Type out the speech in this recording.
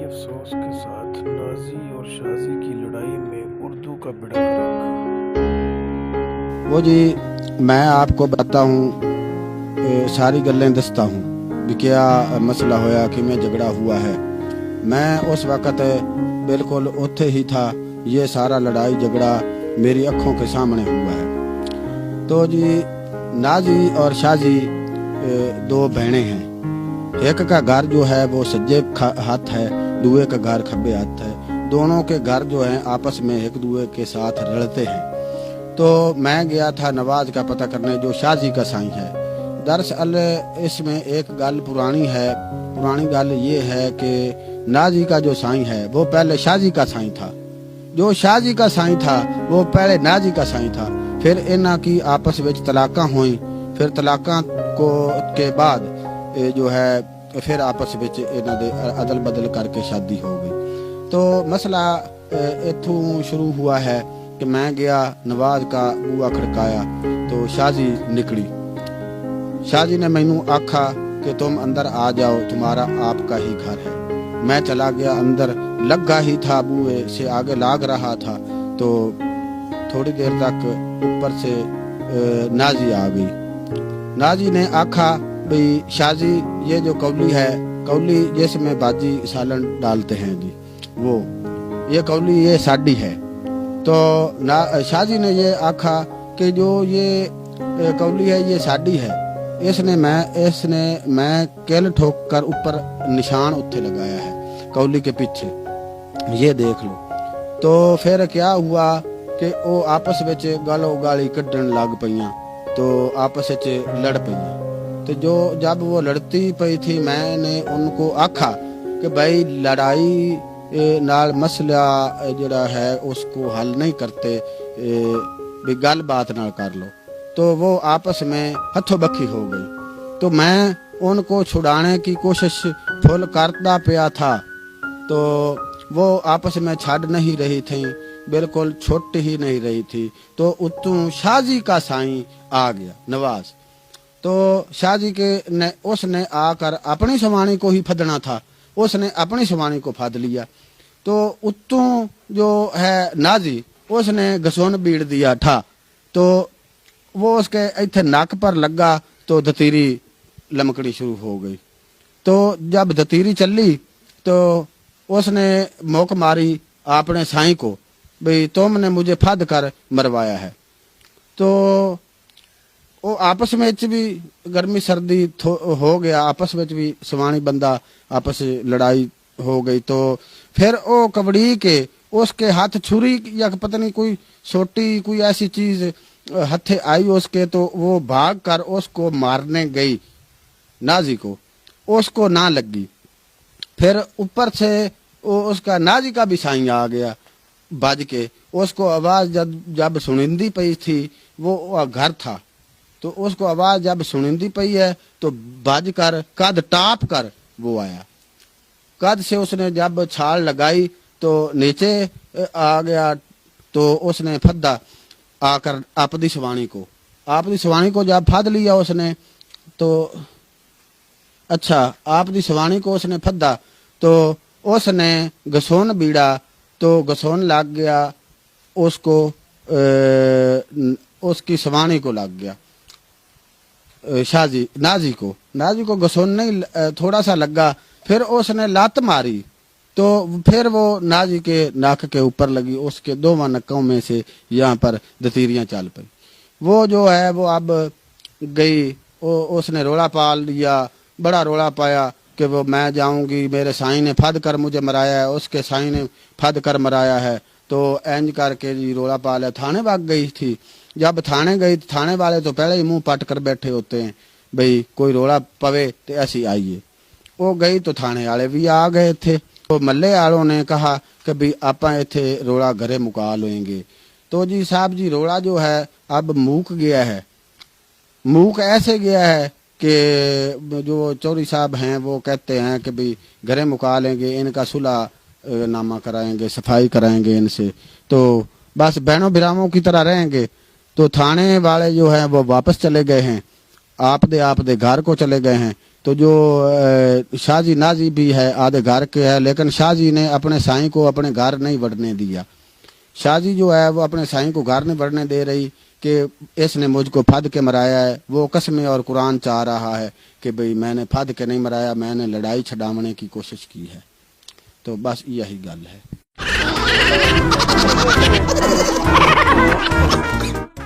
افسوس کے ساتھ نازی اور شازی کی لڑائی میں اردو کا بڑا فرق۔ وہ جی میں آپ کو بتاتا ہوں، ساری گلیں دستا ہوں بھی کیا مسئلہ ہویا کہ میں جھگڑا ہوا ہے۔ میں اس وقت بالکل اتھے ہی تھا، یہ سارا لڑائی جھگڑا میری آنکھوں کے سامنے ہوا ہے۔ تو جی نازی اور شازی دو بہنیں ہیں، ایک کا گھر جو ہے وہ سجے ہاتھ ہے، دوے کا گھر کھبے ہاتھ ہے۔ دونوں کے گھر جو ہیں آپس میں ایک دوے کے ساتھ رلتے ہیں۔ تو میں گیا تھا نواز کا پتہ کرنے جو شازی کا سائیں ہے۔ دراصل اس میں ایک گل پرانی ہے، پرانی گل یہ ہے کہ نازی کا جو سائیں ہے وہ پہلے شازی کا سائیں تھا، جو شازی کا سائیں تھا وہ پہلے نازی کا سائیں تھا۔ پھر انہاں کی آپس وچ طلاقاں ہوئیں، پھر طلاقاں کے بعد جو ہے پھر آپس وچ انہاں دے عدل بدل کر کے شادی ہو گئی۔ تو مسئلہ اتھوں شروع ہوا ہے کہ میں گیا نواز کا بوا کھڑکایا تو شازی نکلی۔ شازی نے مینوں آکھا کہ تم اندر آ جاؤ، تمہارا آپ کا ہی گھر ہے۔ میں چلا گیا اندر، لگا ہی تھا بوئے سے آگے لاگ رہا تھا تو تھوڑی دیر تک اوپر سے نازی آ گئی۔ نازی نے آکھا بھئی شازی یہ جو کولی ہے، کولی جس میں باجی سالن ڈالتے ہیں جی، وہ یہ کولی یہ ساڈی ہے۔ تو شازی نے یہ آکھا کہ جو یہ کولی ہے یہ ساڈی ہے، اس نے میں کل ٹھوک کر اوپر نشان اتھے لگایا ہے کولی کے پیچھے، یہ دیکھ لو۔ تو پھر کیا ہوا کہ وہ آپس وچ گالو گالی کڈن لگ پئیاں، تو آپس وچ لڑ پئیاں۔ تو جب وہ لڑتی پئی تھی میں نے ان کو آکھا کہ بھائی لڑائی نال مسئلہ جڑا ہے اس کو حل نہیں کرتے، بھی گل بات نال کر لو۔ تو وہ آپس میں ہتھوں بکھی ہو گئی۔ تو میں ان کو چھڑانے کی کوشش پھل کرتا پیا تھا تو وہ آپس میں چھڑ نہیں رہی تھیں، بالکل چھٹ ہی نہیں رہی تھی۔ تو اتوں شازی کا سائیں آ گیا نواز، تو شازی اس نے آ کر اپنی سوانی کو ہی پھدنا تھا، اس نے اپنی سوانی کو پھد لیا۔ تو اتوں جو ہے نازی اس نے گسون بیڑ دیا تھا، تو وہ اس کے ایتھے ناک پر لگا تو دتیری لمکڑی شروع ہو گئی۔ تو جب دتیری چلی تو اس نے موک ماری اپنے سائیں کو بھئی تم نے مجھے پھد کر مروایا ہے۔ تو وہ آپس میں بھی گرمی سردی ہو گیا، آپس میں بھی سوانی بندہ آپس لڑائی ہو گئی۔ تو پھر وہ کبڑی کے اس کے ہاتھ چھری یا پتہ نہیں کوئی سوٹی کوئی ایسی چیز ہتھے آئی اس کے، تو وہ بھاگ کر اس کو مارنے گئی نازی کو، اس کو نہ لگی۔ پھر اوپر سے اس کا نازی کا بھی سائیں آ گیا بج کے، اس کو آواز جب سنندی پئی تھی، وہ گھر تھا تو اس کو آواز جب سنندی پئی ہے تو بج کر قد ٹاپ کر وہ آیا۔ قد سے اس نے جب چھال لگائی تو نیچے آ گیا، تو اس نے پھدا آ کر آپ دی سوانی کو جب پھد لیا اس نے، تو اچھا آپ دی سوانی کو اس نے پھدا تو اس نے گسون بیڑا تو گسون لگ گیا اس کو، اس کی سوانی کو لگ گیا نازی کو گسون نہیں تھوڑا سا لگا، پھر اس نے لات ماری تو پھر وہ نازی کے ناک کے اوپر لگی، اس کے دونوں نکوں میں سے یہاں پر دتیریاں چل پئی۔ وہ جو ہے وہ اب گئی، اس نے رولا پال لیا، بڑا رولا پایا کہ وہ میں جاؤں گی، میرے سائیں نے پھد کر مجھے مرایا ہے، اس کے سائیں نے پھد کر مرایا ہے۔ تو اینج کر کے جی رولا پالا، تھانے بھاگ گئی تھی۔ جب تھانے گئی تھانے والے تو پہلے ہی منہ پٹ کر بیٹھے ہوتے ہیں بھئی کوئی رولا پوے تو ایسی آئیے۔ وہ گئی تو تھانے والے بھی آ گئے تھے، تو ملے والوں نے کہا کہ بھی آپاں ایتھے رولا گھرے مکا لیں گے۔ تو جی صاحب جی رولا جو ہے اب موک گیا ہے، موک ایسے گیا ہے کہ جو چوری صاحب ہیں وہ کہتے ہیں کہ بھی گھرے مکا لیں گے، ان کا صلح نامہ کرائیں گے، صفائی کرائیں گے ان سے، تو بس بہنوں بھراؤں کی طرح رہیں گے۔ تو تھانے والے جو ہیں وہ واپس چلے گئے ہیں، آپ دے گھر کو چلے گئے ہیں۔ تو جو شاہ جی نازی بھی ہے آدھے گھر کے ہے، لیکن شاہ جی نے اپنے سائیں کو اپنے گھر نہیں بڑھنے دیا. شاہ جی جو ہے وہ اپنے سائیں کو گھر نہیں بڑھنے دے رہی کہ اس نے مجھ کو پھد کے مرایا ہے. وہ قسمیں اور قرآن چاہ رہا ہے کہ بھئی میں نے پھد کے نہیں مرایا، میں نے لڑائی چھڈاونے کی کوشش کی ہے. تو بس یہی گل ہے.